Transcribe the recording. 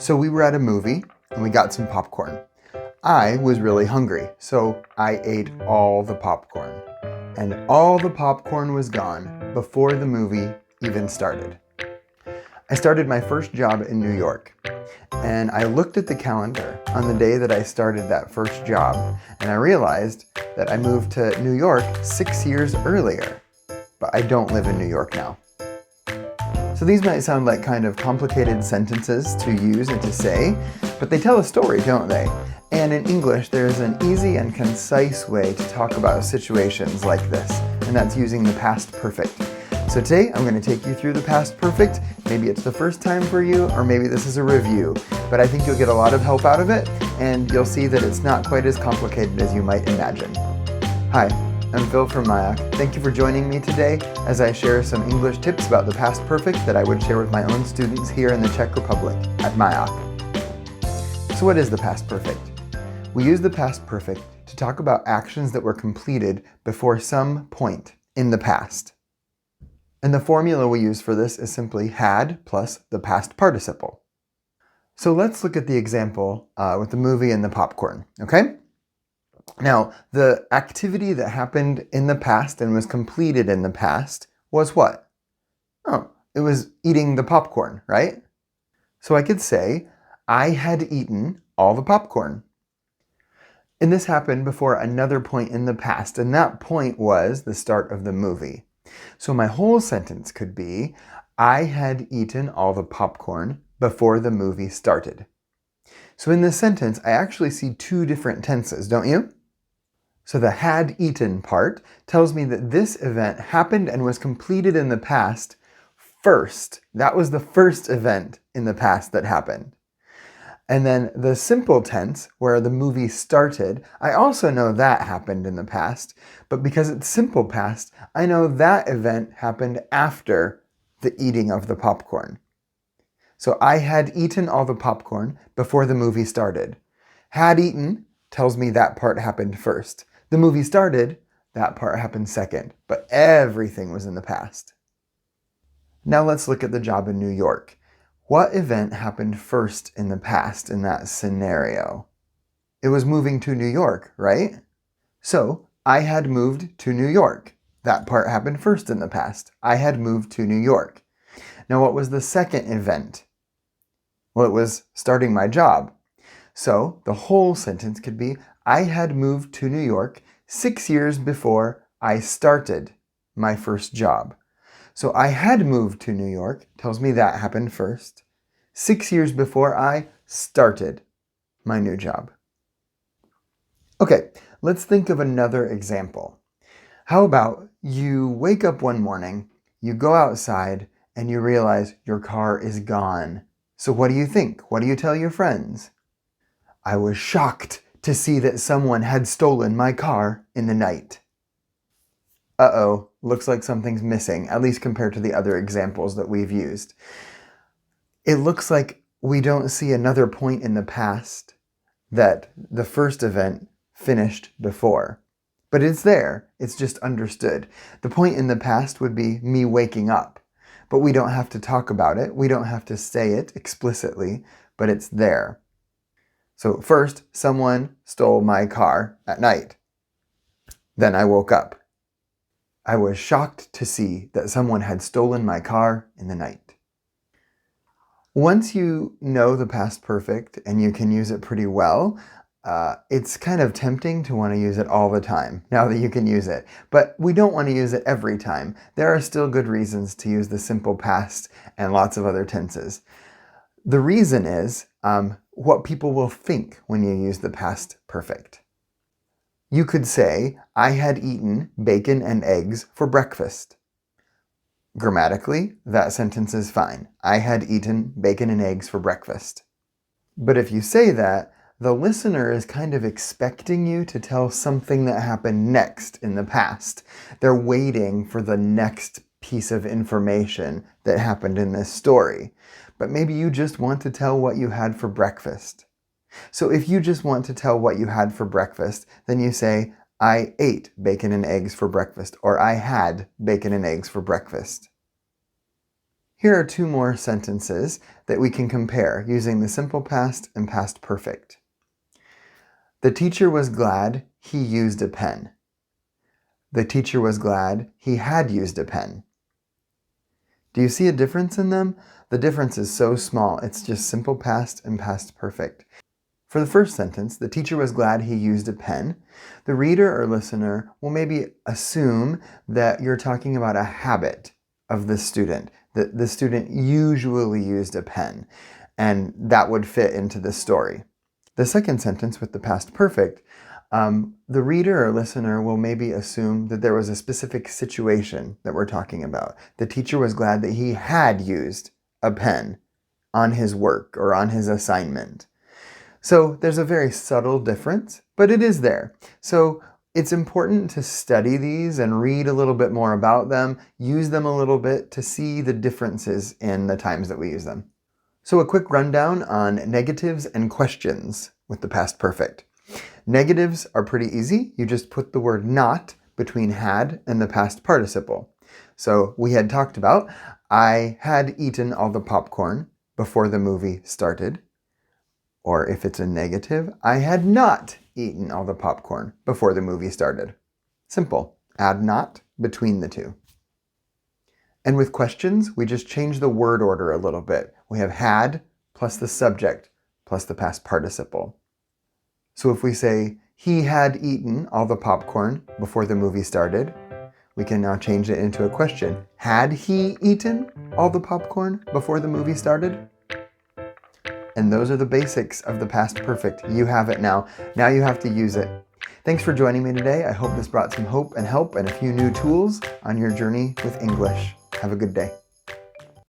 So we were at a movie and we got some popcorn. I was really hungry, so I ate all the popcorn. And all the popcorn was gone before the movie even started. I started my first job in New York, and I looked at the calendar on the day that I started that first job, and I realized that I moved to New York 6 years earlier, but I don't live in New York now. So these might sound like kind of complicated sentences to use and to say, but they tell a story, don't they? And in English, there's an easy and concise way to talk about situations like this, and that's using the past perfect. So today, I'm going to take you through the past perfect. Maybe it's the first time for you, or maybe this is a review, but I think you'll get a lot of help out of it, and you'll see that it's not quite as complicated as you might imagine. Hi, I'm Phil from Mayak. Thank you for joining me today as I share some English tips about the past perfect that I would share with my own students here in the Czech Republic at Mayak. So what is the past perfect? We use the past perfect to talk about actions that were completed before some point in the past. And the formula we use for this is simply had plus the past participle. So let's look at the example with the movie and the popcorn, okay? Now, the activity that happened in the past and was completed in the past was what? Oh, it was eating the popcorn, right? So I could say, I had eaten all the popcorn. And this happened before another point in the past, and that point was the start of the movie. So my whole sentence could be, I had eaten all the popcorn before the movie started. So in this sentence, I actually see two different tenses, don't you? So the had eaten part tells me that this event happened and was completed in the past first. That was the first event in the past that happened. And then the simple tense, where the movie started, I also know that happened in the past, but because it's simple past, I know that event happened after the eating of the popcorn. So I had eaten all the popcorn before the movie started. Had eaten tells me that part happened first. The movie started, that part happened second, but everything was in the past. Now let's look at the job in New York. What event happened first in the past in that scenario? It was moving to New York, right? So, I had moved to New York. That part happened first in the past. I had moved to New York. Now, what was the second event? Well, it was starting my job. So, the whole sentence could be, I had moved to New York 6 years before I started my first job. So I had moved to New York, tells me that happened first, 6 years before I started my new job. Okay, let's think of another example. How about you wake up one morning, you go outside, and you realize your car is gone. So what do you think? What do you tell your friends? I was shocked to see that someone had stolen my car in the night. Uh-oh, looks like something's missing, at least compared to the other examples that we've used. It looks like we don't see another point in the past that the first event finished before. But it's there, it's just understood. The point in the past would be me waking up, but we don't have to talk about it, we don't have to say it explicitly, but it's there. So first, someone stole my car at night. Then I woke up. I was shocked to see that someone had stolen my car in the night. Once you know the past perfect and you can use it pretty well, it's kind of tempting to want to use it all the time now that you can use it. But we don't want to use it every time. There are still good reasons to use the simple past and lots of other tenses. The reason is what people will think when you use the past perfect. You could say, I had eaten bacon and eggs for breakfast. Grammatically, that sentence is fine. I had eaten bacon and eggs for breakfast. But if you say that, the listener is kind of expecting you to tell something that happened next in the past. They're waiting for the next piece of information that happened in this story. But maybe you just want to tell what you had for breakfast. So if you just want to tell what you had for breakfast, then you say, I ate bacon and eggs for breakfast, or I had bacon and eggs for breakfast. Here are two more sentences that we can compare using the simple past and past perfect. The teacher was glad he used a pen. The teacher was glad he had used a pen. Do you see a difference in them? The difference is so small, it's just simple past and past perfect. For the first sentence, the teacher was glad he used a pen. The reader or listener will maybe assume that you're talking about a habit of the student, that the student usually used a pen, and that would fit into the story. The second sentence with the past perfect, the reader or listener will maybe assume that there was a specific situation that we're talking about. The teacher was glad that he had used a pen on his work or on his assignment. So there's a very subtle difference, but it is there. So it's important to study these and read a little bit more about them, use them a little bit to see the differences in the times that we use them. So a quick rundown on negatives and questions with the past perfect. Negatives are pretty easy. You just put the word not between had and the past participle. So we had talked about, I had eaten all the popcorn before the movie started. Or if it's a negative, I had not eaten all the popcorn before the movie started. Simple. Add not between the two. And with questions, we just change the word order a little bit. We have had plus the subject plus the past participle. So if we say, he had eaten all the popcorn before the movie started, we can now change it into a question. Had he eaten all the popcorn before the movie started? And those are the basics of the past perfect. You have it now. Now you have to use it. Thanks for joining me today. I hope this brought some hope and help and a few new tools on your journey with English. Have a good day.